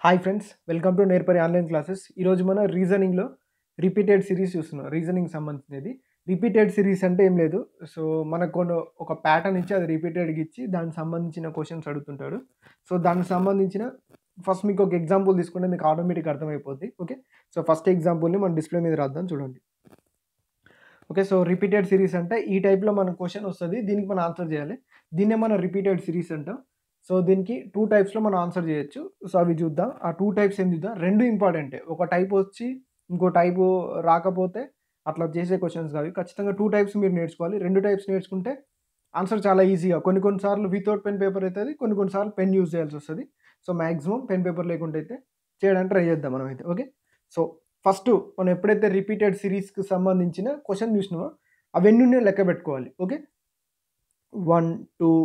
Hi friends, welcome to Nerpari online classes. ఈరోజు మనం రీజనింగ్లో రిపీటెడ్ సిరీస్ చూస్తున్నాం. రీజనింగ్ సంబంధించినది. రిపీటెడ్ సిరీస్ అంటే ఏం లేదు. సో మనకు ఒక ప్యాటర్న్ ఇచ్చి అది రిపీటెడ్గా ఇచ్చి దానికి సంబంధించిన క్వశ్చన్స్ అడుగుతుంటాడు. సో దానికి సంబంధించిన ఫస్ట్ మీకు ఒక ఎగ్జాంపుల్ తీసుకుంటే మీకు ఆటోమేటిక్ అర్థమైపోద్ది. ఓకే, సో ఫస్ట్ ఎగ్జాంపుల్ని మనం డిస్ప్లే మీద రాద్దాం, చూడండి. ఓకే, సో రిపీటెడ్ సిరీస్ అంటే ఈ టైప్లో మన క్వశ్చన్ వస్తుంది, దీనికి మనం ఆన్సర్ చేయాలి. దీన్నే మనం రిపీటెడ్ సిరీస్ అంటాం. సో దీనికి 2 టైప్స్లో మనం ఆన్సర్ చేయొచ్చు. సో అవి చూద్దాం. ఆ 2 టైప్స్ ఏం చూద్దాం. రెండు ఇంపార్టెంటే. ఒక టైప్ వచ్చి ఇంకో టైపు రాకపోతే అట్లా చేసే క్వశ్చన్స్ కాదు. ఖచ్చితంగా 2 టైప్స్ మీరు నేర్చుకోవాలి. 2 టైప్స్ నేర్చుకుంటే ఆన్సర్ చాలా ఈజీగా, కొన్ని సార్లు వితౌట్ పెన్ పేపర్ అవుతుంది, కొన్ని సార్లు పెన్ యూజ్ చేయాల్సి వస్తుంది. సో మ్యాక్సిమం పెన్ పేపర్ లేకుండా అయితే చేయడానికి ట్రై చేద్దాం మనం అయితే. ఓకే, సో ఫస్ట్ మనం ఎప్పుడైతే రిపీటెడ్ సిరీస్కి సంబంధించిన క్వశ్చన్ చూసినామో అవన్నీ లెక్క పెట్టుకోవాలి. ఓకే, 1 2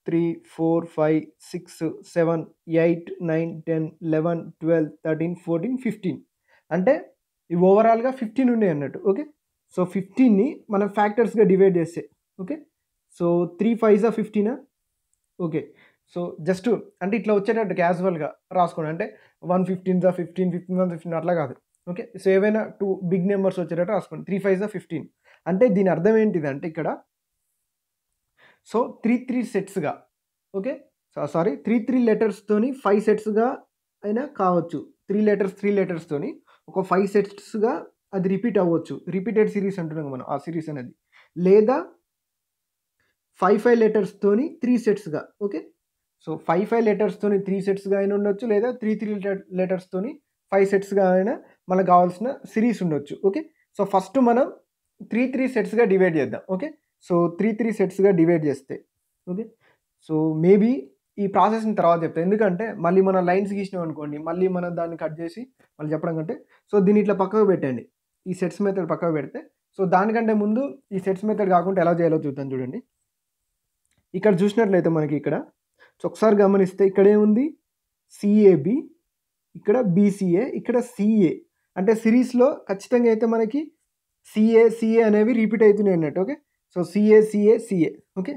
3 4 5 6 7 8 9 10 11 12 13 14 15 అంటే ఇవి ఓవరాల్గా 15 ఉన్నాయి అన్నట్టు. ఓకే, సో 15ని మనం ఫ్యాక్టర్స్గా డివైడ్ చేస్తే, okay, so 3 5s 15. Okay, so just అంటే ఇట్లా వచ్చేటట్టు క్యాజువల్గా రాసుకోండి. అంటే 1 15s 15 15 1 15 అట్లా కాదు. ఓకే, సో ఏవైనా 2 బిగ్ నెంబర్స్ వచ్చేటట్టు రాసుకోండి. 3 5s 15 అంటే దీని అర్థం ఏంటిదంటే ఇక్కడ సో 3 సెట్స్గా, ఓకే, సారీ 3 లెటర్స్తోని 5 సెట్స్గా అయినా కావచ్చు. 3 లెటర్స్తోని ఒక 5 సెట్స్గా అది రిపీట్ అవ్వచ్చు. రిపీటెడ్ సిరీస్ అంటున్నాం మనం ఆ సిరీస్ అనేది. లేదా 5 లెటర్స్తోని 3 సెట్స్గా. ఓకే, సో 5 లెటర్స్తోని 3 సెట్స్గా అయినా ఉండొచ్చు, లేదా 3 లెటర్స్తోని 5 సెట్స్గా అయినా మనకు కావాల్సిన సిరీస్ ఉండొచ్చు. ఓకే, సో ఫస్ట్ మనం 3 సెట్స్గా డివైడ్ చేద్దాం. ఓకే, సో 3 సెట్స్గా డివైడ్ చేస్తే, ఓకే, సో మేబీ ఈ ప్రాసెస్ని తర్వాత చెప్తాను. ఎందుకంటే మళ్ళీ మనం లైన్స్ గీసినాం అనుకోండి, మళ్ళీ మనం దాన్ని కట్ చేసి మళ్ళీ చెప్పడం కంటే, సో దీన్ని ఇట్లా పక్కకు పెట్టండి. ఈ సెట్స్ మెథడ్ పక్కకు పెడితే, సో దానికంటే ముందు ఈ సెట్స్ మెథడ్ కాకుండా ఎలా చేయాలో చూద్దాం. చూడండి, ఇక్కడ చూసినట్లయితే మనకి ఇక్కడ సో ఒకసారి గమనిస్తే ఇక్కడ ఏముంది, సిఏబి, ఇక్కడ బీసీఏ, ఇక్కడ సిఏ. అంటే సిరీస్లో ఖచ్చితంగా అయితే మనకి సిఏ అనేవి రిపీట్ అవుతున్నాయి అన్నట్టు. Okay, so CA. ఓకే,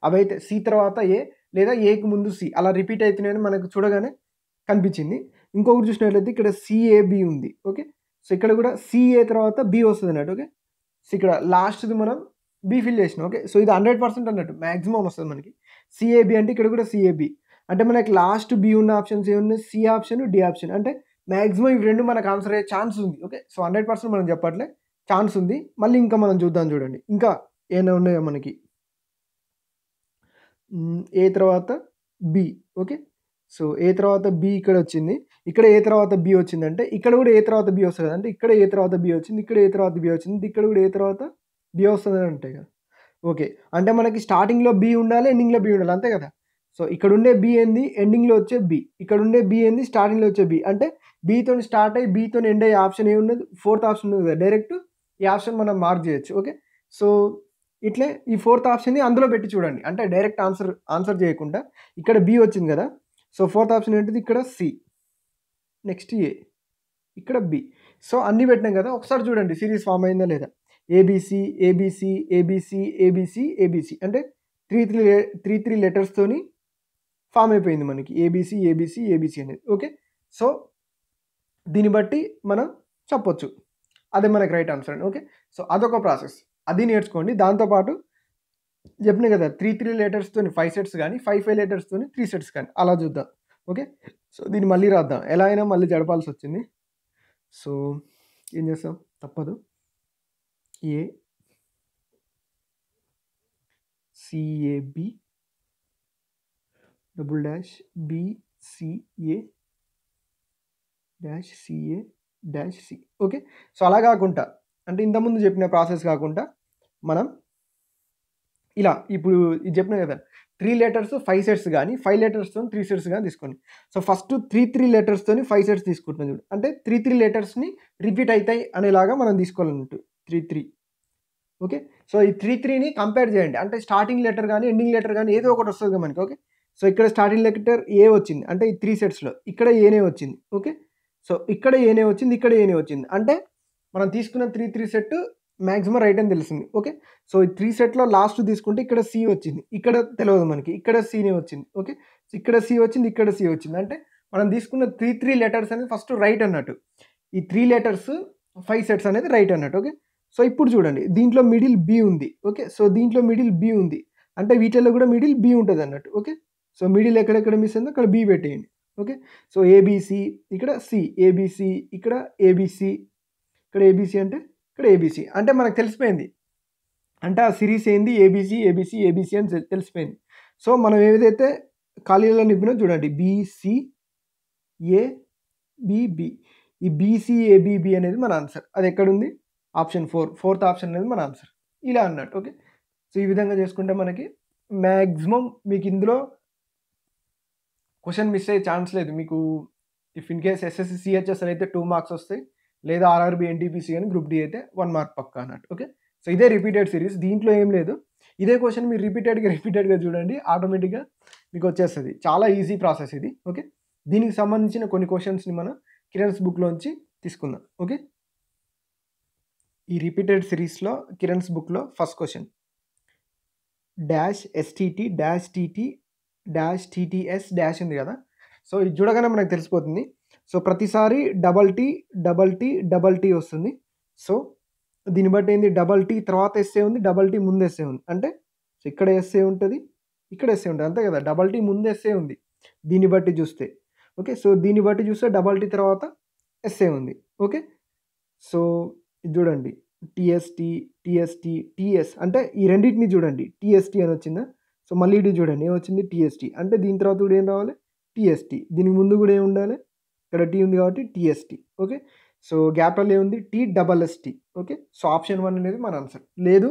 అవైతే సి తర్వాత ఏ లేదా ఏకి ముందు సి అలా రిపీట్ అవుతున్నాయని మనకు చూడగానే కనిపించింది. ఇంకొకటి చూసినట్లయితే ఇక్కడ సిఏబి ఉంది. ఓకే, సో ఇక్కడ కూడా సిఏ తర్వాత బి వస్తుంది అన్నట్టు. ఓకే, సో ఇక్కడ లాస్ట్ది మనం బి ఫిల్ చేసినాం. ఓకే, సో ఇది 100% అన్నట్టు మ్యాక్సిమం వస్తుంది మనకి. సిఏబి అంటే ఇక్కడ కూడా సిఏబి అంటే మనకి లాస్ట్ బి ఉన్న ఆప్షన్స్ ఏమున్నాయి, సి ఆప్షన్, డి ఆప్షన్. అంటే మ్యాక్సిమం ఇవి రెండు మనకు ఆన్సర్ అయ్యే ఛాన్స్ ఉంది. ఓకే, సో 100% మనం చెప్పట్లే, ఛాన్స్ ఉంది. మళ్ళీ ఇంకా మనం చూద్దాం. చూడండి ఇంకా ఏమైనా ఉన్నాయో మనకి. ఏ తర్వాత బి. ఓకే, సో ఏ తర్వాత బి ఇక్కడ వచ్చింది, ఇక్కడ ఏ తర్వాత బి వచ్చిందంటే ఇక్కడ కూడా ఏ తర్వాత బి వస్తుంది. అంటే ఇక్కడ ఏ తర్వాత బి వచ్చింది, ఇక్కడ ఏ తర్వాత బి వచ్చింది, ఇక్కడ కూడా ఏ తర్వాత బి వస్తుంది అని ఉంటాయి కదా. ఓకే, అంటే మనకి స్టార్టింగ్లో బి ఉండాలి, ఎండింగ్లో బి ఉండాలి, అంతే కదా. సో ఇక్కడ ఉండే బి ఏంది, ఎండింగ్లో వచ్చే బి. ఇక్కడ ఉండే బి ఏంది, స్టార్టింగ్లో వచ్చే బి. అంటే బీతో స్టార్ట్ అయ్యి బీతో ఎండ్ అయ్యే ఆప్షన్ ఏమున్నది, 4th ఆప్షన్ ఉంది కదా. డైరెక్ట్ ఈ ఆప్షన్ మనం మార్క్ చేయొచ్చు. ఓకే, సో ఇట్లే ఈ 4th ఆప్షన్ని అందులో పెట్టి చూడండి. అంటే డైరెక్ట్ ఆన్సర్ చేయకుండా ఇక్కడ బి వచ్చింది కదా. సో 4th ఆప్షన్ ఏంటిది, ఇక్కడ సి, నెక్స్ట్ ఏ, ఇక్కడ బి. సో అన్నీ పెట్టినాం కదా. ఒకసారి చూడండి సిరీస్ ఫామ్ అయిందా లేదా. ఏబిసి అంటే 3 లెటర్స్తోని ఫామ్ అయిపోయింది మనకి ఏబిసి అనేది. ఓకే, సో దీన్ని బట్టి మనం చెప్పొచ్చు అదే మనకి రైట్ ఆన్సర్ అని. ఓకే, సో అదొక ప్రాసెస్, అది నేర్చుకోండి. దాంతోపాటు చెప్పినా కదా 3 లెటర్స్తోని 5 సెట్స్ కానీ 5 లెటర్స్తోని 3 సెట్స్ కానీ అలా చూద్దాం. ఓకే, సో దీన్ని మళ్ళీ రాద్దాం. ఎలా అయినా మళ్ళీ జడపాల్సి వచ్చింది. సో ఏం చేస్తాం, తప్పదు. A CAB double dash BCA dash CA dash C. Okay, so అలా కాకుండా అంటే ఇంతకుముందు చెప్పిన ప్రాసెస్ కాకుండా మనం ఇలా ఇప్పుడు ఇది చెప్పినా కదా 3 లెటర్స్ 5 సెట్స్ కానీ 5 లెటర్స్తో 3 సెట్స్ కానీ తీసుకోండి. సో ఫస్ట్ 3 లెటర్స్తో 5 సెట్స్ తీసుకుంటున్నాం చూడు. అంటే 3 లెటర్స్ని రిపీట్ అవుతాయి అనేలాగా మనం తీసుకోవాలన్నట్టు 3. ఓకే, సో ఈ 3ని కంపేర్ చేయండి. అంటే స్టార్టింగ్ లెటర్ కానీ ఎండింగ్ లెటర్ కానీ ఏదో ఒకటి వస్తుంది కదా మనకి. ఓకే, సో ఇక్కడ స్టార్టింగ్ లెటర్ ఏ వచ్చింది అంటే ఈ 3 సెట్స్లో ఇక్కడ ఏనే వచ్చింది. ఓకే, సో ఇక్కడ ఏనే వచ్చింది, ఇక్కడ ఏనే వచ్చింది. అంటే మనం తీసుకున్న 3 సెట్ మ్యాక్సిమం రైట్ అని తెలిసింది. ఓకే, సో ఈ 3 సెట్లో లాస్ట్ తీసుకుంటే ఇక్కడ సి వచ్చింది, ఇక్కడ తెలియదు మనకి, ఇక్కడ సీనే వచ్చింది. ఓకే, ఇక్కడ సి వచ్చింది, ఇక్కడ సి వచ్చింది. అంటే మనం తీసుకున్న 3 లెటర్స్ అనేది ఫస్ట్ రైట్ అన్నట్టు. ఈ 3 లెటర్స్ 5 సెట్స్ అనేది రైట్ అన్నట్టు. ఓకే. సో, ఇప్పుడు చూడండి దీంట్లో మిడిల్ బి ఉంది. ఓకే. సో, దీంట్లో మిడిల్ బి ఉంది. అంటే వీటిల్లో కూడా మిడిల్ బి ఉంటదన్నట్టు. ఓకే. సో, మిడిల్ ఎక్కడెక్కడ మిస్ అయిందో అక్కడ బి పెట్టేయండి. ఓకే. సో, ఏబీసీ ఇక్కడ సి, ఏబీసీ ఇక్కడ ఏబీసీ, ఇక్కడ ఏబీసీ అంటే ఇక్కడ ఏబీసీ. అంటే మనకు తెలిసిపోయింది. అంటే ఆ సిరీస్ ఏంది ఏబీసీ, ఏబీసీ, ఏబీసీ అని తెలిసిపోయింది. సో, మనం ఏదైతే ఖాళీలలో నింపినా చూడండి బీసీ, ఏబీబీ. ఈ బీసీఏబీబీ అనేది మన ఆన్సర్. అది ఎక్కడుంది? ఆప్షన్ 4. ఫోర్త్ ఆప్షన్ అనేది మన ఆన్సర్. ఇలా అన్నట్టు. ఓకే. సో, ఈ విధంగా చేసుకుంటే మనకి మ్యాక్సిమం మీకు ఇందులో క్వెషన్ మిస్ అయ్యే ఛాన్స్ లేదు. మీకు ఇఫ్ ఇన్ కేస్ ఎస్ఎస్‌సి, సీహెచ్ఎస్ అయితే 2 మార్క్స్ వస్తాయి. లేదా ఆర్ఆర్‌బీ, ఎన్టీపీసీ గాని గ్రూప్ డి అయితే 1 మార్క్ పక్కా అన్నట్టు. ఓకే. సో, ఇదే రిపీటెడ్ సిరీస్. దీంట్లో ఏం లేదు. ఇదే క్వెషన్ మీరు రిపీటెడ్‌గా చూడండి. ఆటోమేటిక్‌గా మీకు వచ్చేస్తది. చాలా ఈజీ ప్రాసెస్ ఇది. ఓకే. దీనికి సంబంధించిన కొన్ని క్వెషన్స్‌ని మనం కిరణ్స్ బుక్‌లోంచి తీసుకుందాం. ఓకే. ఈ రిపీటెడ్ సిరీస్‌లో కిరణ్స్ బుక్‌లో first question dash STT dash TT dash TTS dash ఉంది కదా. సో, ఇది చూడగానే మనకు తెలిసిపోతుంది. సో, ప్రతిసారి డబల్ టీ వస్తుంది. సో, దీన్ని బట్టి ఏంది డబల్ టీ తర్వాత ఎస్ఏ ఉంది, డబల్ టీ ముందు ఎస్ఏ ఉంది. అంటే సో, ఇక్కడ ఎస్ఏ ఉంటది, ఇక్కడ ఎస్ఏ ఉంటది. అంతే కదా. డబల్ టీ ముందు ఎస్ఏ ఉంది దీన్ని బట్టి చూస్తే. ఓకే. సో, దీన్ని బట్టి చూస్తే డబల్ టీ తర్వాత ఎస్ఏ ఉంది. ఓకే. సో, ఇది చూడండి టీఎస్టీ, టీఎస్టీ, టీఎస్ అంటే ఈ రెండిటిని చూడండి టీఎస్టీ అని వచ్చిందా. సో, మళ్ళీ ఇది చూడండి ఏమొచ్చింది టీఎస్టీ. అంటే దీని తర్వాత కూడా ఏం రావాలి టీఎస్టీ. దీనికి ముందు కూడా ఏమి ఉండాలి ఇక్కడ టీ ఉంది కాబట్టి టీఎస్టీ. ఓకే. సో, గ్యాప్‌లో ఏముంది టీడబల్ఎస్టీ. ఓకే. సో, ఆప్షన్ 1 అనేది మన ఆన్సర్. లేదు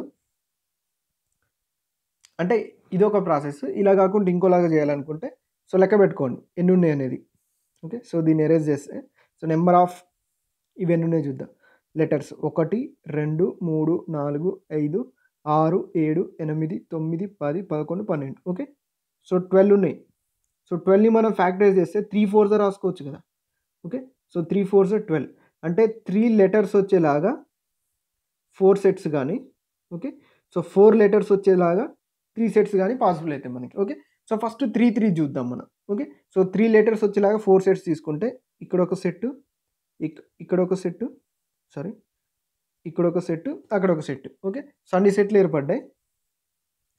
అంటే ఇదొక ప్రాసెస్. ఇలా కాకుండా ఇంకోలాగా చేయాలనుకుంటే సో, లెక్క పెట్టుకోండి ఎన్ని ఉన్నాయి అనేది. ఓకే. సో, దీన్ని ఎరేజ్ చేస్తే సో, నెంబర్ ఆఫ్ ఇవి ఎన్ని ఉన్నాయి చూద్దాం. లెటర్స్ 1, 2, 3, 4, 5, 6, 7, 8, 9, 10, 11, 12. ఓకే. సో, 12 ఉన్నాయి. సో, 12ని మనం ఫ్యాక్టరైజ్ చేస్తే 3 4 రాసుకోవచ్చు కదా. ఓకే. సో, 3 4 12 అంటే 3 లెటర్స్ వచ్చేలాగా 4 సెట్స్ గానీ, ఓకే. సో, 4 లెటర్స్ వచ్చేలాగా 3 సెట్స్ గానీ పాసిబుల్ అయితాయి మనకి. ఓకే. సో, ఫస్ట్ 3 3 చూద్దాం మనం. ఓకే. సో, 3 లెటర్స్ వచ్చేలాగా 4 సెట్స్ తీసుకుంటే ఇక్కడొక సెట్టు, ఇక్కడొక సెట్టు, సారీ ఇక్కడొక సెట్టు, అక్కడొక సెట్టు. ఓకే. సో, అన్ని సెట్లు ఏర్పడ్డాయి.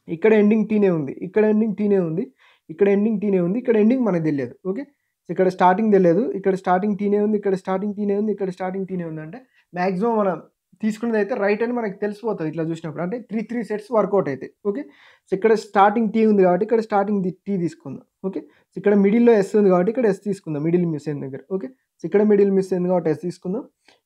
ఇక్కడ ఎండింగ్ టీనే ఉంది, ఇక్కడ ఎండింగ్ టీనే ఉంది, ఇక్కడ ఎండింగ్ టీనే ఉంది, ఇక్కడ ఎండింగ్ మనకు తెలియదు. ఓకే. సో, ఇక్కడ స్టార్టింగ్ తెలియదు, ఇక్కడ స్టార్టింగ్ టీనే ఉంది, ఇక్కడ స్టార్టింగ్ టీనే ఉంది, ఇక్కడ స్టార్టింగ్ టీనే ఉంది. అంటే మ్యాక్సిమం మనం తీసుకున్నదైతే రైట్ అని మనకు తెలిసిపోతుంది ఇట్లా చూసినప్పుడు. అంటే 3 3 సెట్స్ వర్కౌట్ అవుతాయి. ఓకే. సో, ఇక్కడ స్టార్టింగ్ టీ ఉంది కాబట్టి ఇక్కడ స్టార్టింగ్ టీ తీసుకుందాం. ఓకే. సో, ఇక్కడ మిడిల్‌లో ఎస్ ఉంది కాబట్టి ఇక్కడ ఎస్ తీసుకుందాం మిడిల్ మిస్ అయిన దగ్గర. ఓకే. సో, ఇక్కడ మిడిల్ మిస్ అయింది కాబట్టి ఎస్ తీసుకుందాం.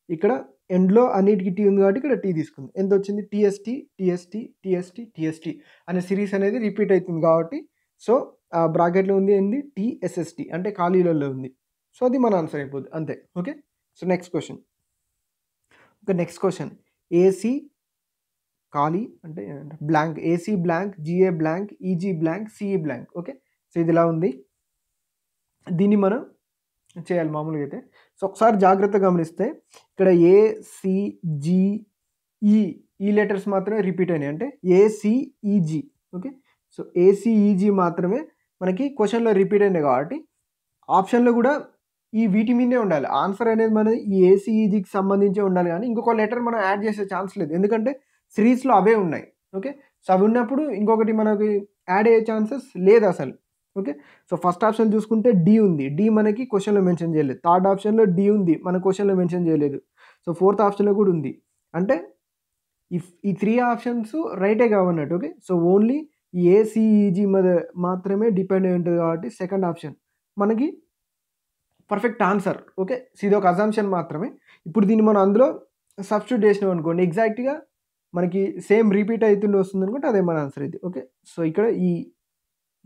ఇక్కడ ఎండ్‌లో అన్నిటికి టీ ఉంది కాబట్టి ఇక్కడ టీ తీసుకుందాం. ఎంత వచ్చింది టీఎస్టీ, టీఎస్టీ, టీఎస్టీ, టీఎస్టీ అనే సిరీస్ అనేది రిపీట్ అవుతుంది కాబట్టి సో, ఆ బ్రాకెట్‌లో ఉంది ఏంది టీఎస్ఎస్టీ అంటే ఖాళీలలో ఉంది. సో, అది మన ఆన్సర్ అయిపోద్ది అంతే. Okay. So, next question. Okay. Next question AC ఖాళీ అంటే blank, AC blank, GA blank, easy blank, CE blank. Okay. So, ఇది ఇలా ఉంది. దీన్ని మనం చేయాలి మామూలుగా అయితే. సో, ఒకసారి జాగ్రత్తగా గమనిస్తే ఇక్కడ ఏ, సి, జి, ఈ ఈ లెటర్స్ మాత్రమే రిపీట్ అయినాయి. అంటే ఏసీఈజీ. ఓకే. సో, ఏసీఈజీ మాత్రమే మనకి క్వెషన్‌లో రిపీట్ అయినాయి కాబట్టి ఆప్షన్‌లో కూడా ఈ వీటి మీదే ఉండాలి. ఆన్సర్ అనేది మనది ఈ ఏసీఈజీకి సంబంధించే ఉండాలి గానీ ఇంకొక లెటర్ మనం యాడ్ చేసే ఛాన్స్ లేదు. ఎందుకంటే సిరీస్‌లో అవే ఉన్నాయి. ఓకే. సో, అవి ఉన్నప్పుడు ఇంకొకటి మనకి యాడ్ అయ్యే ఛాన్సెస్ లేదసలు. ఓకే. సో, ఫస్ట్ ఆప్షన్ చూసుకుంటే డి ఉంది. డి మనకి క్వెషన్‌లో మెన్షన్ చేయలేదు. థర్డ్ ఆప్షన్‌లో డి ఉంది. మన క్వెషన్‌లో మెన్షన్ చేయలేదు. సో, ఫోర్త్ ఆప్షన్‌లో కూడా ఉంది. అంటే ఈ 3 ఆప్షన్స్ రైటే కావన్నట్టు. ఓకే. సో, ఓన్లీ ఈ ఏసీఈజీ మీద మాత్రమే డిపెండ్ అయి ఉంటది కాబట్టి సెకండ్ ఆప్షన్ మనకి పర్ఫెక్ట్ ఆన్సర్. ఓకే. సో, ఇదొక అజంప్షన్ మాత్రమే. ఇప్పుడు దీన్ని మనం అందులో సబ్స్టిట్యూట్ చేసినాం అనుకోండి ఎగ్జాక్ట్‌గా మనకి సేమ్ రిపీట్ అయితుండి వస్తుందనుకుంటే అదే మన ఆన్సర్ ఇది. ఓకే. సో, ఇక్కడ ఈ,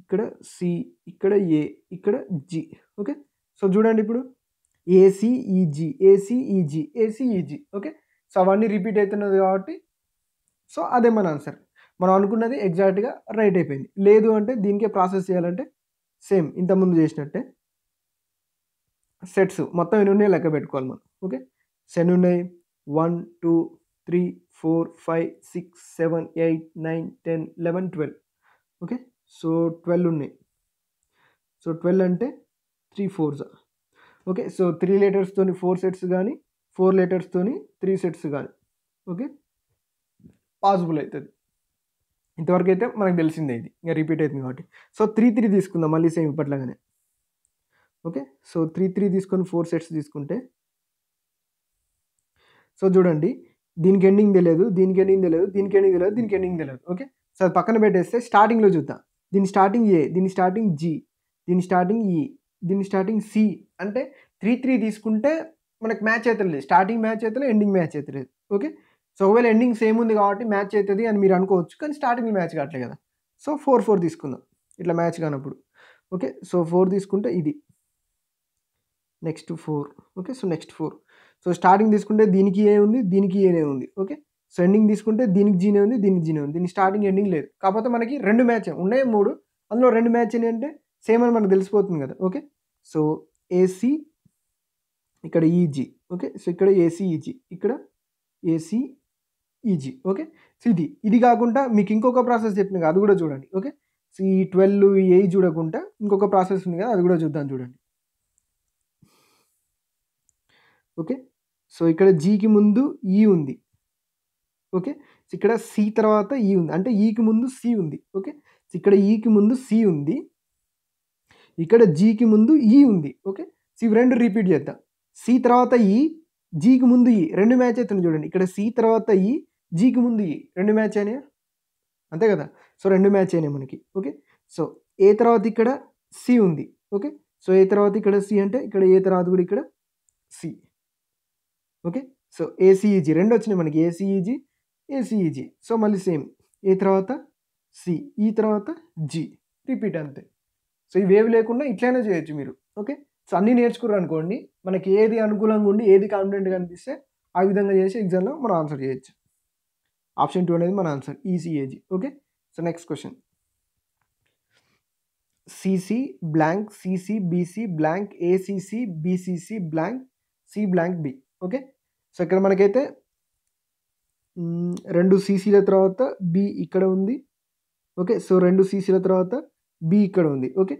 ఇక్కడ సి, ఇక్కడ ఏ, ఇక్కడ జి. ఓకే. సో, చూడండి ఇప్పుడు ఏసీఈజీ, ఏసీఈజీ, ఏసీఈజీ. ఓకే. సో, అవన్నీ రిపీట్ అయితున్నది కాబట్టి సో, అదే మన ఆన్సర్. మనం అనుకున్నది ఎగ్జాక్ట్‌గా రైట్ అయిపోయింది. లేదు అంటే దీనికే ప్రాసెస్ చేయాలంటే సేమ్ ఇంతకుముందు చేసినట్టే సెట్స్ మొత్తం ఎన్ని ఉన్నాయో లెక్క పెట్టుకోవాలి మనం. ఓకే. సో, ఎన్ని ఉన్నాయి 1, 2, 3, 4, 5, 6, 7, 8, 9, 10, 11, 12. ఓకే. సో, 12 ఉన్నాయి. సో, 12 అంటే 3 4s. ఓకే. సో 3 లెటర్స్తోని 4 సెట్స్ గానీ, 4 లెటర్స్తోని 3 సెట్స్ గానీ ఓకే. పాసిబుల్ అయితది. ఇంతవరకైతే మనకు తెలిసిందే ఇది. ఇంక రిపీట్ అయితుంది కాబట్టి. సో 3 3 తీసుకుందాం మళ్ళీ సేమ్ ఇప్పట్లాగానే. ఓకే. సో 3 3 తీసుకొని 4 సెట్స్ తీసుకుంటే సో చూడండి దీనికి ఎండింగ్ తెలియదు, దీనికి ఎండింగ్ తెలియదు, దీనికి ఎండింగ్ తెలియదు, దీనికి ఎండింగ్ తెలియదు. ఓకే. సో అది పక్కన పెట్టేస్తే స్టార్టింగ్‌లో చూద్దాం. దీని స్టార్టింగ్ ఏ, దీని స్టార్టింగ్ జీ, దీని స్టార్టింగ్ ఈ, దీని స్టార్టింగ్ సి. అంటే 3 3 తీసుకుంటే మనకు మ్యాచ్ అయితలేదు. స్టార్టింగ్ మ్యాచ్ అయితలేదు, ఎండింగ్ మ్యాచ్ అయితలేదు. ఓకే. సో ఒకవేళ ఎండింగ్ సేమ్ ఉంది కాబట్టి మ్యాచ్ అయితది అని మీరు అనుకోవచ్చు. కానీ స్టార్టింగ్‌లో మ్యాచ్ కావట్లేదు కదా! సో 4 4 తీసుకుందాం. ఇట్లా మ్యాచ్ కానప్పుడు. ఓకే. సో 4 తీసుకుంటే ఇది. Next 4. Okay. So next 4. So starting తీసుకుంటే దీనికి ఏ ఉంది, దీనికి ఏనే ఉంది. ఓకే. సో ఎండింగ్ తీసుకుంటే దీనికి జీనే ఉంది, దీనికి జీనే ఉంది. దీనికి స్టార్టింగ్ ఎండింగ్ లేదు. కాకపోతే మనకి 2 మ్యాచ్ ఉన్నాయి 3. అందులో 2 మ్యాచ్ అయినాయి అంటే సేమ్ అని మనకు తెలిసిపోతుంది కదా! ఓకే. సో ఏసీ ఇక్కడ ఈజీ. ఓకే. సో ఇక్కడ ఏసీ ఈజీ, ఇక్కడ ఏసీ ఈజీ. ఓకే. సో ఇది కాకుండా మీకు ఇంకొక ప్రాసెస్ చెప్పిన కదా అది కూడా చూడండి. ఓకే. సో ఈ 12 ఈ 8 చూడకుండా ఇంకొక ప్రాసెస్ ఉంది కదా అది కూడా చూద్దాం చూడండి. ఓకే. సో ఇక్కడ జీకి ముందు ఈ ఉంది. ఓకే. సో ఇక్కడ సి తర్వాత ఈ ఉంది. అంటే ఈకి ముందు సి ఉంది. ఓకే. సో ఇక్కడ ఈకి ముందు సి ఉంది. ఇక్కడ జీకి ముందు ఈ ఉంది. ఓకే. సో ఇవి 2 రిపీట్ చేద్దాం. సి తర్వాత ఈ, జీకి ముందు ఈ 2 మ్యాచ్ అవుతుంది చూడండి. ఇక్కడ సి తర్వాత ఈ, జీకి ముందు ఈ 2 మ్యాచ్ అయినాయా? అంతే కదా! సో 2 మ్యాచ్ అయినాయి మనకి. ఓకే. సో ఏ తర్వాత ఇక్కడ సి ఉంది. ఓకే. సో ఏ తర్వాత ఇక్కడ సి అంటే ఇక్కడ ఏ తర్వాత కూడా ఇక్కడ సి. ఓకే. సో ఏసీఈజీ 2 వచ్చినాయి మనకి. ఏసీఈజీ, ఏసీఈజీ. సో మళ్ళీ సేమ్ ఏ తర్వాత సి, ఈ తర్వాత జీ. రిపీట్ అంతే. సో ఇవేవి లేకుండా ఇట్లైనా చేయొచ్చు మీరు. ఓకే. సో అన్నీ నేర్చుకుర్రనుకోండి మనకి ఏది అనుకూలంగా ఉండి, ఏది కాన్ఫిడెంట్‌గా అనిపిస్తే ఆ విధంగా చేసి ఎగ్జామ్‌లో మనం ఆన్సర్ చేయొచ్చు. ఆప్షన్ 2 అనేది మన answer ECAG. Okay. So next question. CC blank CC BC blank ACC BCC blank C blank B. Okay. So ఇక్కడ మనకైతే 2 సీసీల తర్వాత బి ఇక్కడ ఉంది. ఓకే. సో 2 సీసీల తర్వాత బి ఇక్కడ ఉంది. ఓకే.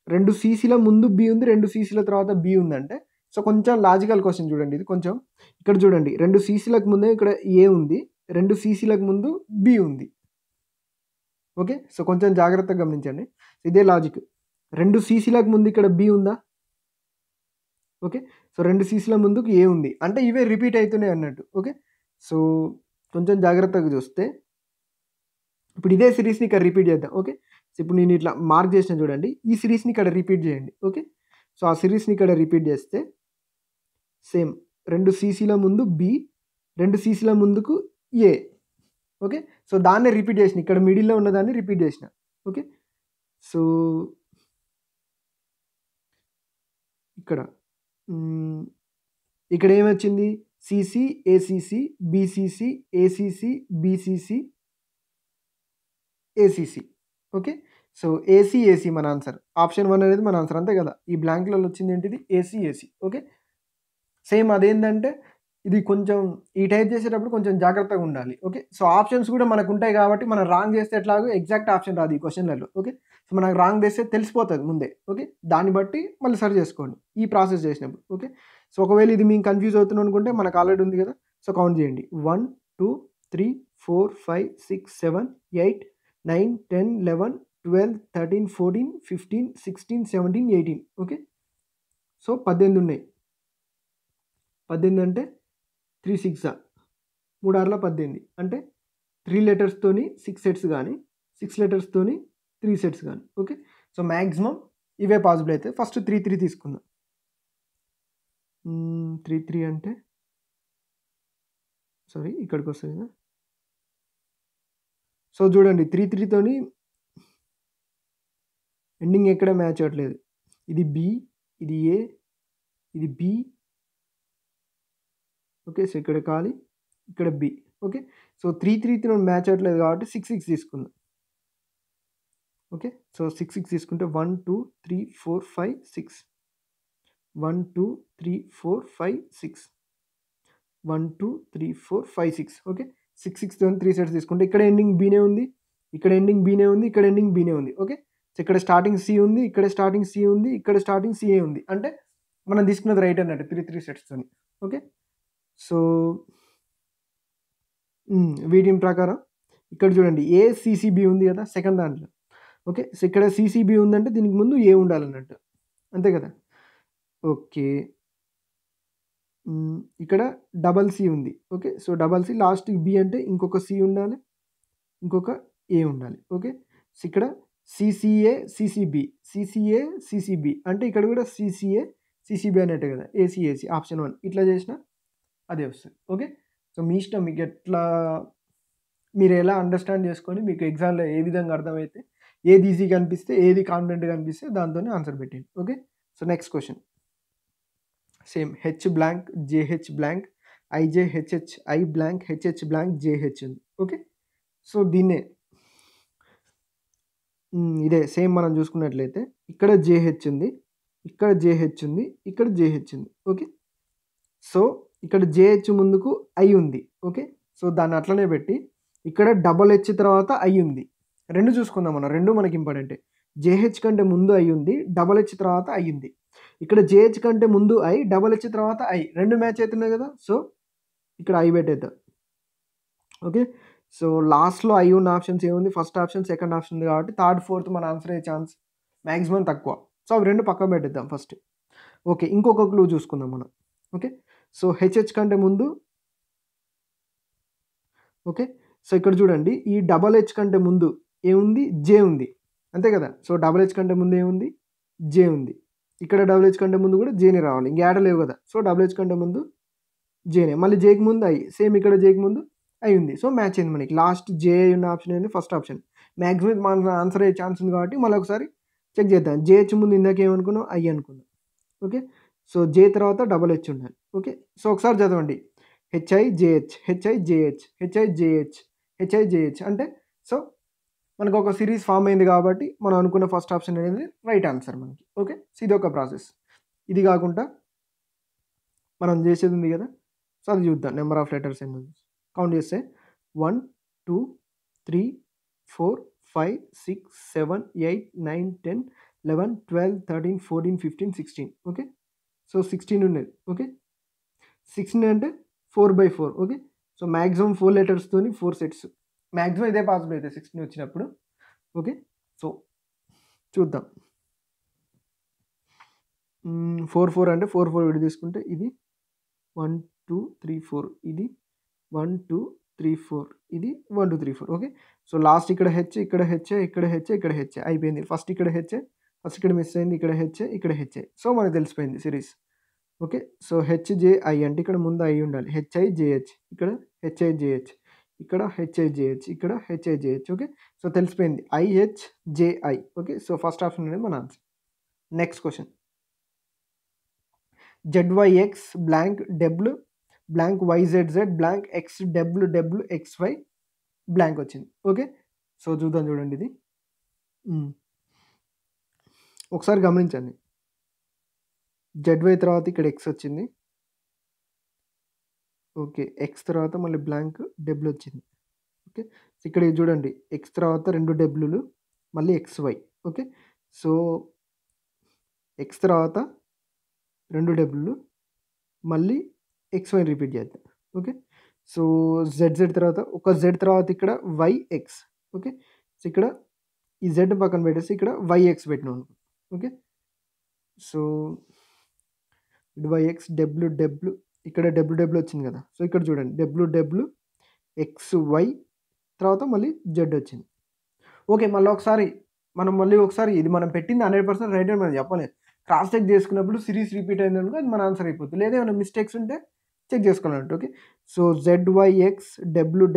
2 సీసీల ముందు బి ఉంది, 2 సీసీల తర్వాత బి ఉందంటే సో కొంచెం లాజికల్ క్వెషన్ చూడండి. ఇది కొంచెం ఇక్కడ చూడండి 2 సీసీలకు ముందే ఇక్కడ ఏ ఉంది, 2 సీసీలకు ముందు బి ఉంది. ఓకే. సో కొంచెం జాగ్రత్తగా గమనించండి. ఇదే లాజిక్. 2 సీసీలకు ముందు ఇక్కడ బి ఉందా? ఓకే. సో 2 సీసీల ముందుకు ఏ ఉంది. అంటే ఇవే రిపీట్ అవుతున్నాయి అన్నట్టు. ఓకే. సో కొంచెం జాగ్రత్తగా చూస్తే ఇప్పుడు ఇదే సిరీస్‌ని ఇక్కడ రిపీట్ చేద్దాం. ఓకే. సో ఇప్పుడు నేను ఇట్లా మార్క్ చేసిన చూడండి. ఈ సిరీస్‌ని ఇక్కడ రిపీట్ చేయండి. ఓకే. సో ఆ సిరీస్‌ని ఇక్కడ రిపీట్ చేస్తే సేమ్ 2 సీసీల ముందు బి, 2 సీసీల ముందుకు ఏ. ఓకే. సో దాన్నే రిపీట్ చేసిన. ఇక్కడ మిడిల్‌లో ఉన్నదాన్ని రిపీట్ చేసిన. ఓకే. సో ఇక్కడ ఏమొచ్చింది? CC, ACC, BCC, ACC, BCC, ACC. Okay. So AC, AC మన ఆన్సర్. ఆప్షన్ 1 అనేది మన ఆన్సర్. అంతే కదా! ఈ బ్లాంక్‌లలో వచ్చింది ఏంటిది? AC, AC. ఓకే. సేమ్ అదేంటంటే ఇది కొంచెం ఈ టైప్ చేసేటప్పుడు కొంచెం జాగ్రత్తగా ఉండాలి. ఓకే. సో ఆప్షన్స్ కూడా మనకు ఉంటాయి కాబట్టి మనం రాంగ్ చేస్తే ఎట్లాగో ఎగ్జాక్ట్ ఆప్షన్ రాదు ఈ క్వెషన్‌లలో. ఓకే. సో మనకు రాంగ్ చేస్తే తెలిసిపోతది ముందే. ఓకే. దాన్ని బట్టి మళ్ళీ సరి చేసుకోండి ఈ ప్రాసెస్ చేసినప్పుడు. ఓకే. సో ఒకవేళ ఇది మీకు కన్‌ఫ్యూజ్ అవుతుంది అనుకుంటే మనకు ఆల్రెడీ ఉంది కదా! సో కౌంట్ చేయండి. 1, 2, 3, 4, 5, 6, 7, 8, 9, 10, 11, 12, 13, 14, 15, 16, 17, 18. ఓకే. సో 18 ఉన్నాయి. 18 అంటే 3 6 3 6 18 అంటే 3 లెటర్స్తోని 6 సెట్స్ గానీ, 6 లెటర్స్తోని 3 సెట్స్ గానీ. ఓకే. సో మాక్సిమం ఇవే పాసిబుల్ అయితే ఫస్ట్ 3 3 తీసుకుందాం. 3 3 అంటే సారీ ఇక్కడికి వస్తుంది కదా! సో చూడండి 3 3 తోని ఎండింగ్ ఎక్కడ మ్యాచ్ అవ్వట్లేదు. ఇది బి, ఇది ఏ, ఇది బి. ఓకే. సో ఇక్కడ ఖాళీ, ఇక్కడ బి. ఓకే. సో 3 3 తోని మ్యాచ్ అవ్వట్లేదు కాబట్టి 6 6 తీసుకుందాం. ఓకే. సో 6 6 తీసుకుంటే 1 2 3 4 5 6. 1 2 3 4 5 6. 1 2 3 4 5 6. ఓకే. 6 6 తోని 3 సెట్స్ తీసుకుంటే ఇక్కడ ఎండింగ్ బినే ఉంది, ఇక్కడ ఎండింగ్ బినే ఉంది, ఇక్కడ ఎండింగ్ బినే ఉంది. ఓకే. సో ఇక్కడ స్టార్టింగ్ సి ఉంది, ఇక్కడ స్టార్టింగ్ సి ఉంది, ఇక్కడ స్టార్టింగ్ సిఏ ఉంది. అంటే మనం తీసుకున్నది రైట్ అన్నట్టు 3 సెట్స్తోని. ఓకే. సో వీటి ప్రకారం ఇక్కడ చూడండి ఏసీసీబీ ఉంది కదా సెకండ్ దాంట్లో. ఓకే. సో ఇక్కడ సీసీబీ ఉందంటే దీనికి ముందు ఏ ఉండాలన్నట్టు. అంతే కదా. ఓకే. ఇక్కడ డబల్ సి ఉంది. ఓకే. సో డబల్ సి లాస్ట్‌కి బి అంటే ఇంకొక సి ఉండాలి, ఇంకొక ఏ ఉండాలి. ఓకే. సో ఇక్కడ సీసీఏ, సీసీబీ, సీసీఏ, సీసీబీ అంటే ఇక్కడ కూడా సీసీఏ, సీసీబీ అన్నట్టే కదా. ఏసీఏసీ ఆప్షన్ 1 ఇట్లా చేసినా అదే వస్తుంది. ఓకే. సో మీ ఇష్టం మీకు ఎట్లా మీరు ఎలా అండర్‌స్టాండ్ చేసుకొని మీకు ఎగ్జామ్‌లో ఏ విధంగా అర్థమైతే, ఏది ఈజీగా అనిపిస్తే, ఏది కాన్ఫిడెంట్‌గా అనిపిస్తే దాంతోనే ఆన్సర్ పెట్టండి. Okay. So next question. Same H blank, JH blank, IJ, HH, I blank, HH blank, JH ఉంది. ఓకే. సో దీన్నే ఇదే సేమ్ మనం చూసుకున్నట్లయితే ఇక్కడ జేహెచ్ ఉంది, ఇక్కడ జేహెచ్ ఉంది, ఇక్కడ జేహెచ్ ఉంది. ఓకే. సో ఇక్కడ జేహెచ్ ముందుకు ఐ ఉంది. ఓకే. సో దాన్ని అట్లనే పెట్టి ఇక్కడ డబల్ హెచ్ తర్వాత ఐ ఉంది. 2 చూసుకుందాం మనం. 2 మనకి ఇంపార్టెంటే. జేహెచ్ కంటే ముందు ఐ ఉంది, డబల్ హెచ్ తర్వాత ఐ ఉంది. ఇక్కడ జేహెచ్ కంటే ముందు ఐ, డబల్ హెచ్ తర్వాత ఐ 2 మ్యాచ్ అవుతున్నాయి కదా. సో ఇక్కడ ఐ పెట్టేద్దాం. ఓకే. సో లాస్ట్‌లో ఐ ఉన్న ఆప్షన్స్ ఏముంది? ఫస్ట్ ఆప్షన్, సెకండ్ ఆప్షన్ ఉంది కాబట్టి థర్డ్, ఫోర్త్ మన ఆన్సర్ అయ్యే ఛాన్స్ మాక్సిమం తక్కువ. సో అవి 2 పక్కన పెట్టేద్దాం ఫస్ట్. ఓకే. ఇంకొక క్లూ చూసుకుందాం మనం. ఓకే. సో హెచ్హెచ్ కంటే ముందు ఓకే. సో ఇక్కడ చూడండి ఈ డబల్ హెచ్ కంటే ముందు ఏముంది? జే ఉంది. అంతే కదా. సో డబల్ హెచ్ కంటే ముందు ఏముంది? జే ఉంది. ఇక్కడ డబల్ హెచ్ కంటే ముందు కూడా జేనే రావాలి. ఇంక యాడ లేవు కదా. సో డబల్ హెచ్ కంటే ముందు జేనే. మళ్ళీ జేకి ముందు ఐ. సేమ్ ఇక్కడ జేకి ముందు ఐ ఉంది. సో మ్యాచ్ అయింది మనకి. లాస్ట్ జే ఉన్న ఆప్షన్ ఏంది? First option. మాక్సిమం మన ఆన్సర్ అయ్యే ఛాన్స్ ఉంది కాబట్టి మళ్ళీ ఒకసారి చెక్ చేద్దాం. జేహెచ్ ముందు ఇందాక ఏమనుకున్నాం? ఐ అనుకున్నాం. ఓకే. సో జే తర్వాత డబల్ హెచ్ ఉండాలి. ఓకే. సో ఒకసారి చదవండి. హెచ్ఐజేహెచ్, హెచ్ఐజేహెచ్, హెచ్ఐజేహెచ్, హెచ్ఐజేహెచ్ అంటే సో మనకు ఒక సిరీస్ ఫామ్ అయింది కాబట్టి మనం అనుకున్న ఫస్ట్ ఆప్షన్ అనేది రైట్ ఆన్సర్ మనకి. ఓకే. సో ఇది ఒక ప్రాసెస్. ఇది కాకుండా మనం చేసేది ఉంది కదా. సో అది చూద్దాం. నెంబర్ ఆఫ్ లెటర్స్ ఎన్ని ఉంది కౌంట్ చేస్తే 1, 2, 3, 4, 5, 6, 7, 8, 9, 10, 11, 12, 13, 14, 15, 16. ఓకే. సో 16 ఉన్నది. ఓకే. 16 అంటే 4/4. Okay. So maximum 4 లెటర్స్తోని 4 sets. Maximum ఇదే పాసిబుల్ అయితే 16 వచ్చినప్పుడు. ఓకే. సో చూద్దాం. 4 అంటే 4 విడి తీసుకుంటే ఇది 1, 2, 3, 4 ఇది 1, 2, 3, 4 ఇది 1, 2, 3, 4. ఓకే. సో లాస్ట్ ఇక్కడ హెచ్, ఇక్కడ హెచ్, ఇక్కడ హెచ్, ఇక్కడ హెచ్ అయిపోయింది. ఫస్ట్ ఇక్కడ హెచ్, ఫస్ట్ ఇక్కడ మిస్ అయింది. ఇక్కడ హెచ్, ఇక్కడ హెచ్. సో మనకు తెలిసిపోయింది సిరీస్. ఓకే. సో హెచ్జేఐ అంటే ఇక్కడ ముందు ఐ ఉండాలి. హెచ్ఐజేహెచ్, ఇక్కడ హెచ్ఐజేహెచ్, ఇక్కడ హెచ్ఐజేహెచ్, ఇక్కడ హెచ్ఐజేహెచ్. ఓకే. సో తెలిసిపోయింది IHJI. Okay. So first option అనేది మన answer. Next question. ZYX blank W blank YZZ blank X W XY blank వచ్చింది. ఓకే. సో చూద్దాం చూడండి ఇది. ఒకసారి గమనించండి. జెడ్వై తర్వాత ఇక్కడ ఎక్స్ వచ్చింది. ఓకే. ఎక్స్ తర్వాత మళ్ళీ బ్లాంక్ డబ్ల్యూ వచ్చింది. ఓకే. సో ఇక్కడ చూడండి ఎక్స్ తర్వాత 2 డబ్ల్యూలు మళ్ళీ ఎక్స్వై. ఓకే. సో ఎక్స్ తర్వాత 2 డబ్ల్యూలు మళ్ళీ ఎక్స్వైని రిపీట్ చేద్దాం. ఓకే. సో జెడ్ తర్వాత ఒక జెడ్ తర్వాత ఇక్కడ వైఎక్స్. ఓకే. సో ఇక్కడ ఈ జెడ్ పక్కన పెట్టేసి ఇక్కడ వైఎక్స్ పెట్టినాం అనుకో. ఓకే. సో వైఎక్స్ డబ్ల్యూ ఇక్కడ డబ్ల్యూ వచ్చింది కదా. సో ఇక్కడ చూడండి డబ్ల్యూ ఎక్స్వై తర్వాత మళ్ళీ జెడ్ వచ్చింది. ఓకే. మళ్ళీ ఒకసారి ఇది మనం పెట్టింది 100% రైట్ అని మనం చెప్పలేదు. క్రాస్ చెక్ చేసుకున్నప్పుడు సిరీస్ రిపీట్ అయిందనుకో అది మన ఆన్సర్ అయిపోతుంది. లేదా ఏమైనా మిస్టేక్స్ ఉంటే చెక్ చేసుకోవాలంటే. Okay. So ZYX W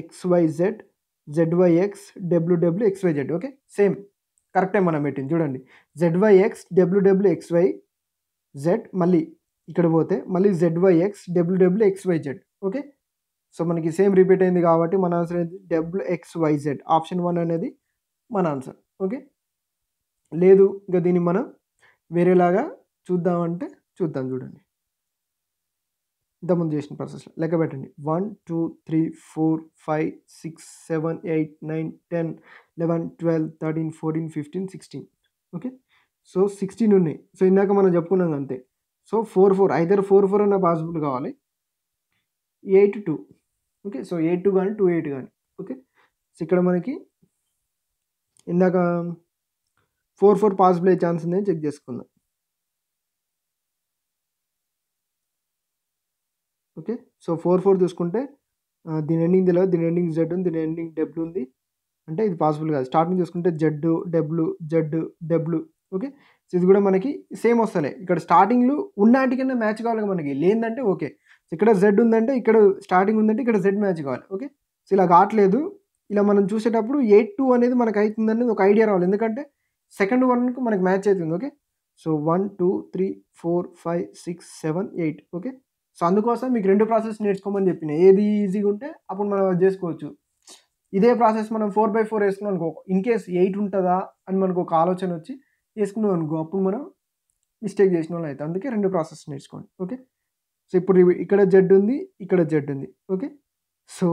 XYZ, ZYX W XYZ. Okay. Same కరెక్టే మనం పెట్టింది చూడండి. జెడ్వైఎక్స్ డబ్ల్యూ ఎక్స్వై జెడ్ మళ్ళీ ఇక్కడ పోతే మళ్ళీ జెడ్వైఎక్స్ డబ్ల్యూ ఎక్స్వైజెడ్. ఓకే. సో మనకి సేమ్ రిపీట్ అయింది కాబట్టి మన ఆన్సర్ అనేది డబ్ల్యూఎక్స్వైజెడ్ ఆప్షన్ 1 అనేది మన ఆన్సర్. ఓకే. లేదు ఇంకా దీన్ని మనం వేరేలాగా చూద్దామంటే చూద్దాం చూడండి. ఇంతకుముందు చేసిన ప్రాసెస్లో లెక్క పెట్టండి. 1, 2, 3, 4, 5, 6, 7, 8, 9, 10, 11, 12, 13, 14, 15, 16. ఓకే. సో 16 ఉన్నాయి. సో ఇందాక మనం చెప్పుకున్నాం అంతే. సో 4, 4 ఐదర్ 4, 4 అన్న పాసిబుల్ కావాలి. 8, 2. ఓకే. సో 8, 2 కానీ 2, 8 కానీ. ఓకే. సో ఇక్కడ మనకి ఇందాక 4, 4 పాసిబుల్ అయ్యే ఛాన్స్ ఉందని చెక్ చేసుకుందాం. ఓకే. సో 4, 4 చూసుకుంటే దీని ఎండింగ్ తెలియదు. దీని ఎండింగ్ జెడ్ ఉంది. దీని ఎండింగ్ డబ్ల్యూ ఉంది. అంటే ఇది పాసిబుల్ కాదు. స్టార్టింగ్ చూసుకుంటే జెడ్, డబ్ల్యూ. ఓకే. సో ఇది కూడా మనకి సేమ్ వస్తలే. ఇక్కడ స్టార్టింగ్‌లో ఉన్నాటికన్నా మ్యాచ్ కావాలి మనకి. లేదంటే ఓకే. ఇక్కడ జెడ్ ఉందంటే ఇక్కడ స్టార్టింగ్ ఉందంటే ఇక్కడ జెడ్ మ్యాచ్ కావాలి. ఓకే. సో ఇలా కావట్లేదు. ఇలా మనం చూసేటప్పుడు 8, 2 అనేది మనకు అయితుందనేది ఒక ఐడియా రావాలి. ఎందుకంటే సెకండ్ వన్‌కి మనకు మ్యాచ్ అయితుంది. ఓకే. సో 1, 2, 3, 4, 5, 6, 7, 8. ఓకే. సో అందుకోసం మీకు 2 ప్రాసెస్ నేర్చుకోమని చెప్పిన. ఏది ఈజీగా ఉంటే అప్పుడు మనం అది చేసుకోవచ్చు. ఇదే ప్రాసెస్ మనం 4/4 వేసుకున్నాం అనుకో, ఇన్ కేస్ 8 ఉంటుందా అని మనకు ఒక ఆలోచన వచ్చి వేసుకున్నాం అనుకో, అప్పుడు మనం మిస్టేక్ చేసిన వాళ్ళు అవుతాం. అందుకే 2 ప్రాసెస్ నేర్చుకోండి. ఓకే. సో ఇప్పుడు ఇక్కడ జెడ్ ఉంది, ఇక్కడ జెడ్ ఉంది. ఓకే. సో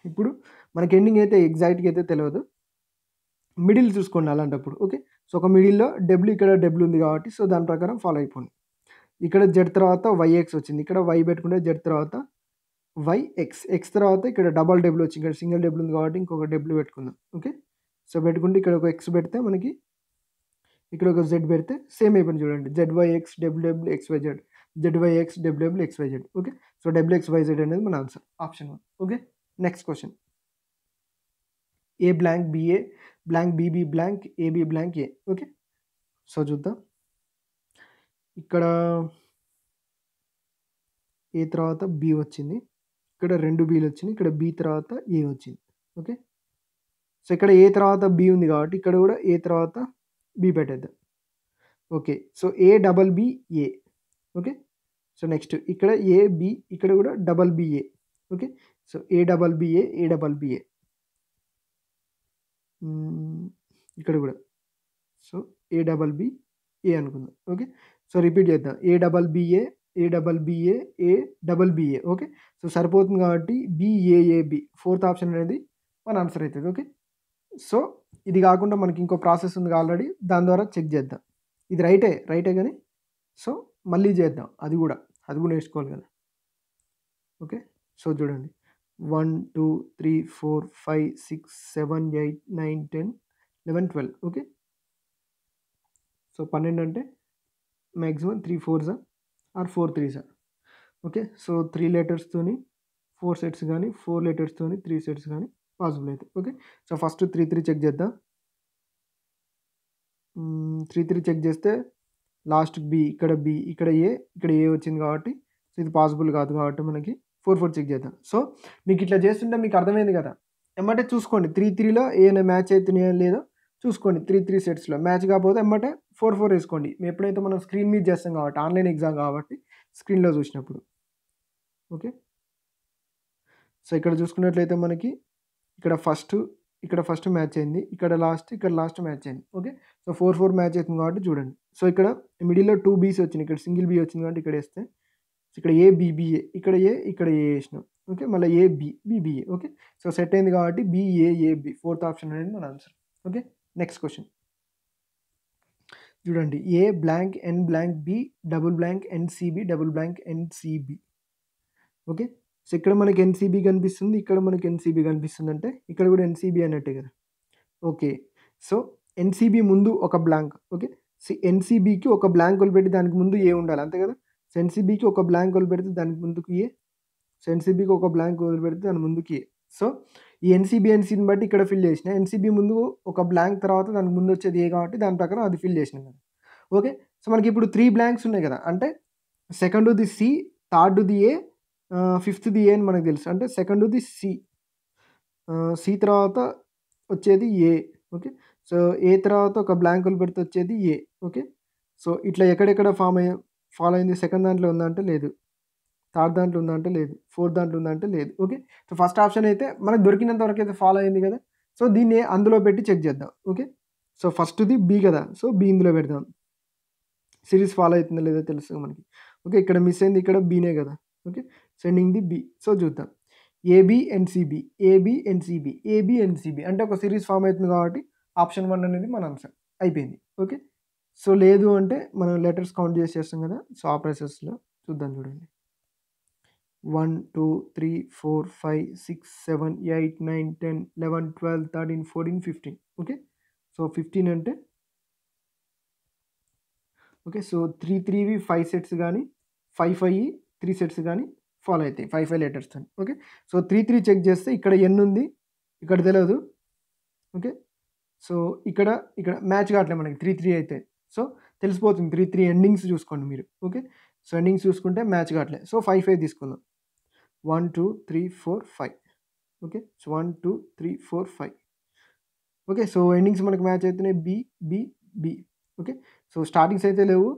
ఇప్పుడు మనకి ఎండింగ్ అయితే ఎగ్జాక్ట్‌గా అయితే తెలియదు. మిడిల్ చూసుకోండి అలాంటప్పుడు. ఓకే. సో ఒక మిడిల్‌లో డబ్ల్యూ ఇక్కడ డబ్ల్యూ ఉంది కాబట్టి సో దాని ప్రకారం ఫాలో అయిపోండి. ఇక్కడ జెడ్ తర్వాత వైఎక్స్ వచ్చింది. ఇక్కడ వై పెట్టుకుంటే జెడ్ తర్వాత వైఎక్స్, ఎక్స్ తర్వాత ఇక్కడ డబల్ డబ్ల్యూ వచ్చింది. ఇక్కడ సింగిల్ డబ్ల్యూ ఉంది కాబట్టి ఇంకొక డబ్ల్యూ పెట్టుకుందాం. ఓకే. సో పెట్టుకుంటే ఇక్కడ ఒక ఎక్స్ పెడితే మనకి ఇక్కడ ఒక జెడ్ పెడితే సేమ్ అయిపోయింది చూడండి. ZYX WW XYZ, ZYX WW XYZ. Okay. So WXYZ అనేది మన answer option 1. Okay. Next question. A blank BA blank BB blank AB blank A. Okay. So చూద్దాం. ఇక్కడ ఏ తర్వాత బి వచ్చింది. ఇక్కడ 2 బీలు వచ్చినాయి. ఇక్కడ బి తర్వాత ఏ వచ్చింది. ఓకే. సో ఇక్కడ ఏ తర్వాత బి ఉంది కాబట్టి ఇక్కడ కూడా ఏ తర్వాత బి పెట్టేద్దాం. ఓకే. సో ఏ డబల్ బి ఏ. ఓకే. సో నెక్స్ట్ ఇక్కడ ఏ బి, ఇక్కడ కూడా డబల్ బి ఏ. ఓకే. సో ఏ డబల్ బి ఏ, ఏ డబల్ బి ఏ. ఇక్కడ కూడా సో ఏ డబల్ బి ఏ అనుకుందాం. ఓకే. సో రిపీట్ చేద్దాం. ఏ డబల్ బి ఏ, ఏ డబల్ బి ఏ, ఏ డబల్ బి ఏ. ఓకే. సో సరిపోతుంది కాబట్టి BAAB fourth option అనేది మన ఆన్సర్ అవుతుంది. ఓకే. సో ఇది కాకుండా మనకి ఇంకో ప్రాసెస్ ఉంది ఆల్రెడీ, దాని ద్వారా చెక్ చేద్దాం. ఇది రైటే కానీ సో మళ్ళీ చేద్దాం. అది కూడా నేర్చుకోవాలి కదా. ఓకే. సో చూడండి 1, 2, 3, 4, 5, 6, 7, 8, 9, 10, 11, 12. ఓకే. సో 12 అంటే maximum 3 4s or 4 3s. Okay. So 3 లెటర్స్తోని 4 సెట్స్ కానీ 4 లెటర్స్తోని 3 సెట్స్ కానీ పాసిబుల్ అవుతాయి. ఓకే. సో ఫస్ట్ 3 3 చెక్ చేద్దాం. 3 3 చెక్ చేస్తే లాస్ట్ బి, ఇక్కడ బి, ఇక్కడ ఏ వచ్చింది కాబట్టి సో ఇది పాసిబుల్ కాదు కాబట్టి మనకి 4 4 చెక్ చేద్దాం. సో మీకు ఇట్లా చేస్తుంటే మీకు అర్థమైంది కదా. ఎమ్మటే చూసుకోండి 3 3లో ఏమైనా మ్యాచ్ అవుతున్నాయో లేదో చూసుకోండి. 3 3 సెట్స్లో మ్యాచ్ కాకపోతే ఎమ్మటే 4 4 వేసుకోండి. ఎప్పుడైతే మనం స్క్రీన్ మీద చేస్తాం కాబట్టి ఆన్లైన్ ఎగ్జామ్ కాబట్టి స్క్రీన్లో చూసినప్పుడు. ఓకే. సో ఇక్కడ చూసుకున్నట్లయితే మనకి ఇక్కడ ఫస్ట్ మ్యాచ్ అయింది. ఇక్కడ లాస్ట్ మ్యాచ్ అయింది. ఓకే. సో 4 4 మ్యాచ్ అవుతుంది కాబట్టి చూడండి. సో ఇక్కడ మిడిల్లో 2 బీస్ వచ్చినాయి. ఇక్కడ సింగిల్ బీ వచ్చింది కాబట్టి ఇక్కడ వేస్తే ఇక్కడ ఏ బీబీఏ, ఇక్కడ ఏ వేసినాం. ఓకే. మళ్ళీ A B BBA. Okay. So set అయింది కాబట్టి బిఏఏబి ఫోర్త్ ఆప్షన్ అనేది మన ఆన్సర్. ఓకే. నెక్స్ట్ క్వశ్చన్ చూడండి. A blank N blank B double blank NCB double blank NCB. Okay. So ఇక్కడ మనకి ఎన్సిబి కనిపిస్తుంది, ఇక్కడ మనకి ఎన్సిబి కనిపిస్తుంది అంటే ఇక్కడ కూడా ఎన్సిబి అన్నట్టే కదా. ఓకే. సో ఎన్సిబి ముందు ఒక బ్లాంక్. ఓకే. ఎన్సిబికి ఒక బ్లాంక్ వదిలిపెట్టి దానికి ముందు ఏ ఉండాలి అంతే కదా. సో ఎన్సిబికి ఒక బ్లాంక్ వదిలిపెడితే దానికి ముందుకు ఏ, సో ఎన్సిబికి ఒక బ్లాంక్ వదిలిపెడితే దాని ముందుకి ఏ. సో ఈ ఎన్సిబిని బట్టి ఇక్కడ ఫిల్ చేసిన. ఎన్సిబి ముందు ఒక బ్లాంక్ తర్వాత దానికి ముందు వచ్చేది ఏ కాబట్టి దాని ప్రకారం అది ఫిల్ చేసినాం కదా. ఓకే. సో మనకి ఇప్పుడు 3 బ్లాంక్స్ ఉన్నాయి కదా. అంటే సెకండ్ది సి, థర్డ్ది ఏ, ఫిఫ్త్ది ఏ అని మనకు తెలుసు. అంటే సెకండ్ది సి తర్వాత వచ్చేది ఏ. ఓకే. సో ఏ తర్వాత ఒక బ్లాంక్ వదిలిపెడితే వచ్చేది ఏ. ఓకే. సో ఇట్లా ఎక్కడెక్కడ ఫాలో అయింది. సెకండ్ దాంట్లో ఉందంటే లేదు, థర్డ్ దాంట్లో ఉందంటే లేదు, ఫోర్త్ దాంట్లో ఉందంటే లేదు. ఓకే. సో ఫస్ట్ ఆప్షన్ అయితే మనకు దొరికినంత వరకు అయితే ఫాలో అయింది కదా. సో దీన్ని అందులో పెట్టి చెక్ చేద్దాం. ఓకే. సో ఫస్ట్ది బి కదా. సో బి ఇందులో పెడదాం. సిరీస్ ఫాలో అవుతుందో లేదో తెలుసు మనకి. ఓకే. ఇక్కడ మిస్ అయింది, ఇక్కడ బీనే కదా. ఓకే. సెండింగ్ది బి. సో చూద్దాం. ఏబిఎన్సిబి, ఏబిఎన్సిబి, ఏబిఎన్సిబి అంటే ఒక సిరీస్ ఫామ్ అవుతుంది కాబట్టి ఆప్షన్ 1 అనేది మన ఆన్సర్ అయిపోయింది. ఓకే. సో లేదు అంటే మనం లెటర్స్ కౌంట్ చేసి చేస్తాం కదా! సో ఆ ప్రాసెస్‌లో చూద్దాం చూడండి. 1, 2, 3, 4, 5, 6, 7, 8, 9, 10, 11, 12, 13, 14, 15. ఓకే. సో 15 అంటే ఓకే. సో 3, 3వి 5 సెట్స్ గానీ, 5, 5 3 సెట్స్ గానీ ఫాలో అయితాయి. 5, 5 లెటర్స్‌తోని. ఓకే. సో 3, 3 చెక్ చేస్తే ఇక్కడ ఎన్ ఉంది. ఇక్కడ తెలవదు. ఓకే. సో ఇక్కడ మ్యాచ్ కావట్లే మనకి 3, 3 అయితే. సో తెలిసిపోతుంది 3, 3 ఎండింగ్స్ చూసుకోండి మీరు. ఓకే. సో ఎండింగ్స్ చూసుకుంటే మ్యాచ్ కావట్లే. సో 5, 5 తీసుకుందాం. 1, 2, 3, 4, 5. Okay. So 1, 2, 3, 4, 5. Okay. So endings మనకు మ్యాచ్ అయితున్నాయి. B, B, B. Okay. So startings అయితే లేవు.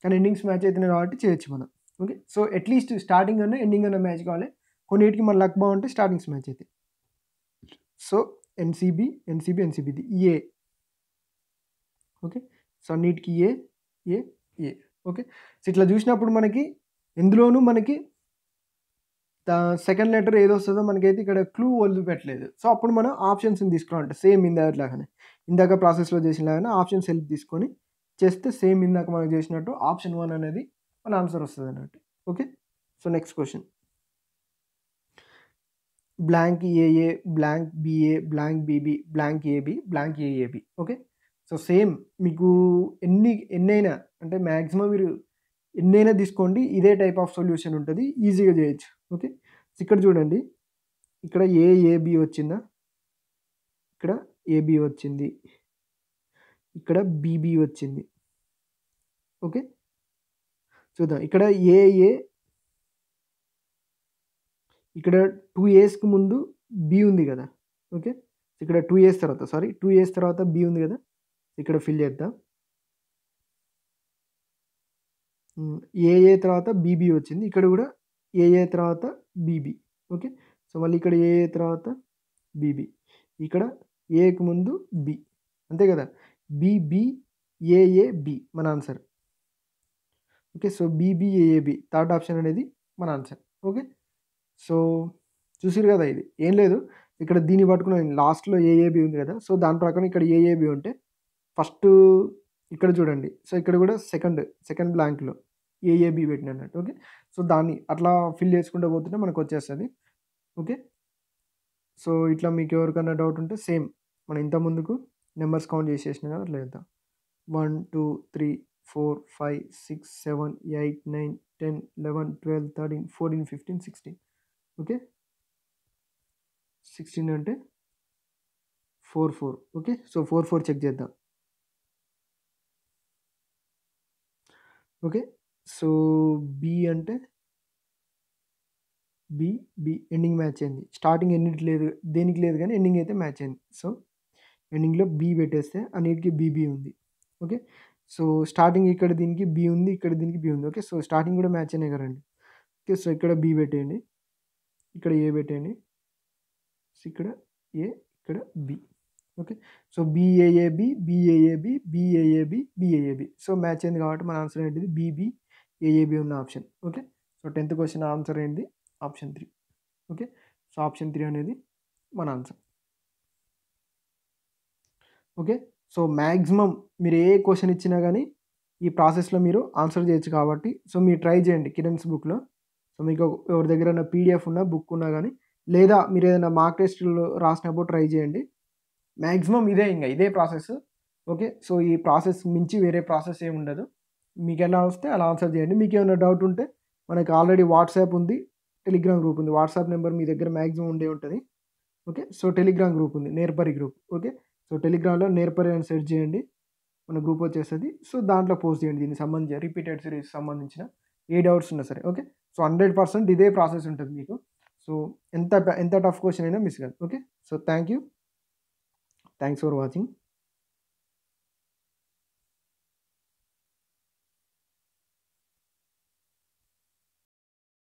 కానీ ఎండింగ్స్ మ్యాచ్ అయితున్నాయి కాబట్టి చేయొచ్చు మనం. ఓకే. సో అట్‌లీస్ట్ స్టార్టింగ్ అన్నా, ఎండింగ్ అన్నా మ్యాచ్ కావాలి. కొన్నిటికి మన లక్ బాగుంటే స్టార్టింగ్స్ మ్యాచ్ అయితాయి. సో ఎన్‌సిబి, ఎన్‌సిబి, ఎన్‌సిబిది ఏ. ఓకే. సో అన్నిటికి ఏ, ఏ, ఏ. ఓకే. సో ఇట్లా చూసినప్పుడు మనకి ఎందులోనూ మనకి సెకండ్ లెటర్ ఏదొస్తదో మనకైతే ఇక్కడ క్లూ వదిలిపెట్టలేదు. సో అప్పుడు మనం ఆప్షన్స్‌ని తీసుకోవాలంట. సేమ్ ఇందాకలాగానే. ఇందాక ప్రాసెస్‌లో చేసినలాగానే ఆప్షన్స్ హెల్ప్ తీసుకొని చేస్తే సేమ్ ఇందాక మనం చేసినట్టు ఆప్షన్ 1 అనేది మన ఆన్సర్ వస్తదన్నట్టు. Okay. So next question. Blank AA, blank BA, blank BB, blank AB, blank AAB. Okay. So same మీకు ఎన్నైనా అంటే మాక్సిమం మీరు ఎన్నైనా తీసుకోండి. ఇదే టైప్ ఆఫ్ సొల్యూషన్ ఉంటది. ఈజీగా చేయొచ్చు. ఓకే. సో ఇక్కడ చూడండి. ఇక్కడ ఏఏబీ వచ్చిందా? ఇక్కడ ఏబీ వచ్చింది. ఇక్కడ బీబీ వచ్చింది. ఓకే. చూద్దాం. ఇక్కడ ఏఏ ఇక్కడ 2 ఏస్‌కి ముందు బి ఉంది గదా! ఓకే. ఇక్కడ 2 ఏస్ తర్వాత 2 ఏస్ తర్వాత బి ఉంది గదా! ఇక్కడ ఫిల్ చేద్దాం. ఏఏ తర్వాత బీబీ వచ్చింది. ఇక్కడ గూడా ఏఏ తర్వాత బీబీ. ఓకే. సో మళ్ళీ ఇక్కడ ఏఏ తర్వాత బీబీ. ఇక్కడ ఏకి ముందు బి. అంతే గదా! బీబీ, ఏఏ, బి మన answer. Okay. So BB, AAB third option అనేది మన ఆన్సర్. ఓకే. సో చూసిర్రు గదా! ఇది. ఏం లేదు. ఇక్కడ దీన్ని పట్టుకుని లాస్ట్‌లో ఏఏబి ఉంది గదా! సో దాని ప్రకారం ఇక్కడ ఏఏబి ఉంటే ఫస్టు ఇక్కడ చూడండి. సో ఇక్కడ గూడా సెకండ్ బ్లాంక్‌లో ఏఏబి పెట్టినన్నట్టు. ఓకే. సో దాన్ని అట్లా ఫిల్ చేసుకుంటూ పోతుంటే మనకొచ్చేస్తది. ఓకే. సో ఇట్లా మీకు ఎవరికన్నా డౌట్ ఉంటే సేమ్ మనం ఇంత ముందుకు నంబర్స్ కౌంట్ చేసేసినాం కదా! అట్లా చేద్దాం. 1, 2, 3, 4, 5, 6, 7, 8, 9, 10, 11, 12, 13, 14, 15, 16. ఓకే. 16 అంటే 4, 4. ఓకే. సో 4, 4 చెక్ చేద్దాం. ఓకే. సో బి అంటే బి, బి ఎండింగ్ మ్యాచ్ అయింది. స్టార్టింగ్ ఎన్నిటికి లేదు, దేనికి లేదు గానీ ఎండింగ్ అయితే మ్యాచ్ అయింది. సో ఎండింగ్‌లో బి పెట్టేస్తే అన్నిటికి బీబీ ఉంది. ఓకే. సో స్టార్టింగ్ ఇక్కడ దీనికి బి ఉంది. ఇక్కడ దీనికి బి ఉంది. ఓకే. సో స్టార్టింగ్ కూడా మ్యాచ్ అయినాయి కదండీ. ఓకే. సో ఇక్కడ బి పెట్టేయండి. ఇక్కడ ఏ పెట్టేయండి. సో ఇక్కడ ఏ, ఇక్కడ B. Okay. So BAAB, BAAB, BAAB, BAAB. So match అయింది కాబట్టి మన ఆన్సర్ ఏంటిది? బీబీ, ఏఏబి ఉన్న option. Okay. So 10th question answer ఏంటి? ఆప్షన్ 3. ఓకే. సో ఆప్షన్ 3 అనేది మన ఆన్సర్. ఓకే. సో మాక్సిమం మీరు ఏ క్వెషన్ ఇచ్చినా గానీ ఈ ప్రాసెస్‌లో మీరు ఆన్సర్ చేయొచ్చు కాబట్టి సో మీరు ట్రై చేయండి కిరణ్స్ బుక్‌లో. సో మీకు ఎవరి దగ్గరైనా పీడీఎఫ్ ఉన్నా, బుక్ ఉన్నా గానీ లేదా మీరేదైనా మాక్ టెస్ట్‌లు రాసినప్పుడు ట్రై చేయండి. మాక్సిమం ఇదే ప్రాసెస్. ఓకే. సో ఈ ప్రాసెస్ మించి వేరే ప్రాసెస్ ఏమి ఉండదు. మీకెలా వస్తే అలా ఆన్సర్ చేయండి. మీకేమైనా డౌట్ ఉంటే మనకి ఆల్రెడీ వాట్సాప్ ఉంది. టెలిగ్రామ్ గ్రూప్ ఉంది. వాట్సాప్ నంబర్ మీ దగ్గర మాక్సిమం ఉండే ఉంటది. ఓకే. సో టెలిగ్రామ్ గ్రూప్ ఉంది. నేర్పరి గ్రూప్. ఓకే. సో టెలిగ్రామ్‌లో నేర్పరి అని సెర్చ్ చేయండి. మన గ్రూప్ వచ్చేస్తది. సో దాంట్లో పోస్ట్ చేయండి. దీనికి సంబంధించి రిపీటెడ్ సిరీస్ సంబంధించిన ఏ డౌట్స్ ఉన్నా సరే. ఓకే. సో 100% ఇదే ప్రాసెస్ ఉంటది మీకు. సో ఎంత టఫ్ క్వెషన్ అయినా మిస్ కాదు. Okay. So thank you. Thanks for watching.